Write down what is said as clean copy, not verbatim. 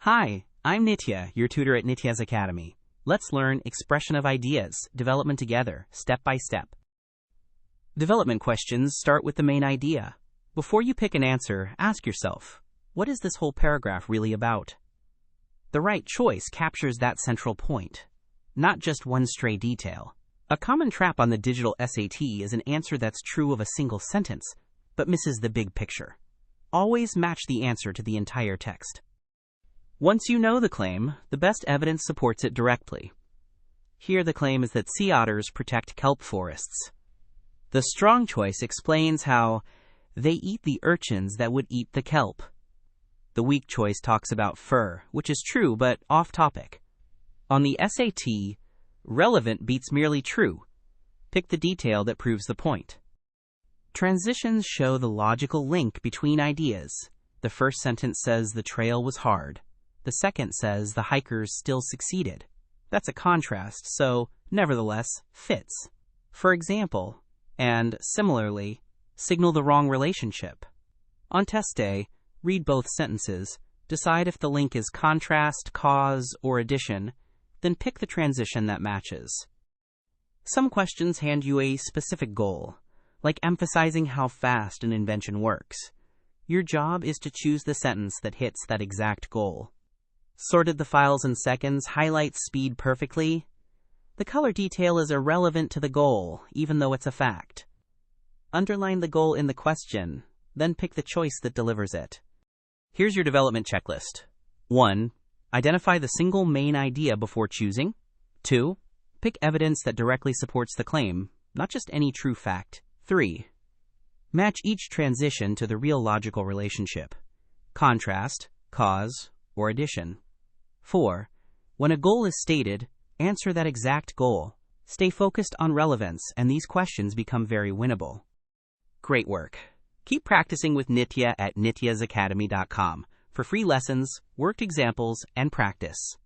Hi, I'm Nitya, your tutor at Nityaz Academy. Let's learn expression of ideas, development together, step by step. Development questions start with the main idea. Before you pick an answer, ask yourself, what is this whole paragraph really about? The right choice captures that central point, not just one stray detail. A common trap on the digital SAT is an answer that's true of a single sentence, but misses the big picture. Always match the answer to the entire text. Once you know the claim, the best evidence supports it directly. Here the claim is that sea otters protect kelp forests. The strong choice explains how they eat the urchins that would eat the kelp. The weak choice talks about fur, which is true but off topic. On the SAT, relevant beats merely true. Pick the detail that proves the point. Transitions show the logical link between ideas. The first sentence says the trail was hard. The second says the hikers still succeeded. That's a contrast, so nevertheless fits. For example, and similarly, signal the wrong relationship. On test day, read both sentences, decide if the link is contrast, cause, or addition, then pick the transition that matches. Some questions hand you a specific goal, like emphasizing how fast an invention works. Your job is to choose the sentence that hits that exact goal. Sorted the files in seconds highlights speed perfectly. The color detail is irrelevant to the goal, even though it's a fact. Underline the goal in the question, then pick the choice that delivers it. Here's your development checklist. 1. Identify the single main idea before choosing. 2. Pick evidence that directly supports the claim, not just any true fact. 3. Match each transition to the real logical relationship. Contrast, cause, or addition. 4. When a goal is stated, answer that exact goal. Stay focused on relevance, and these questions become very winnable. Great work. Keep practicing with Nitya at nityazacademy.com for free lessons, worked examples, and practice.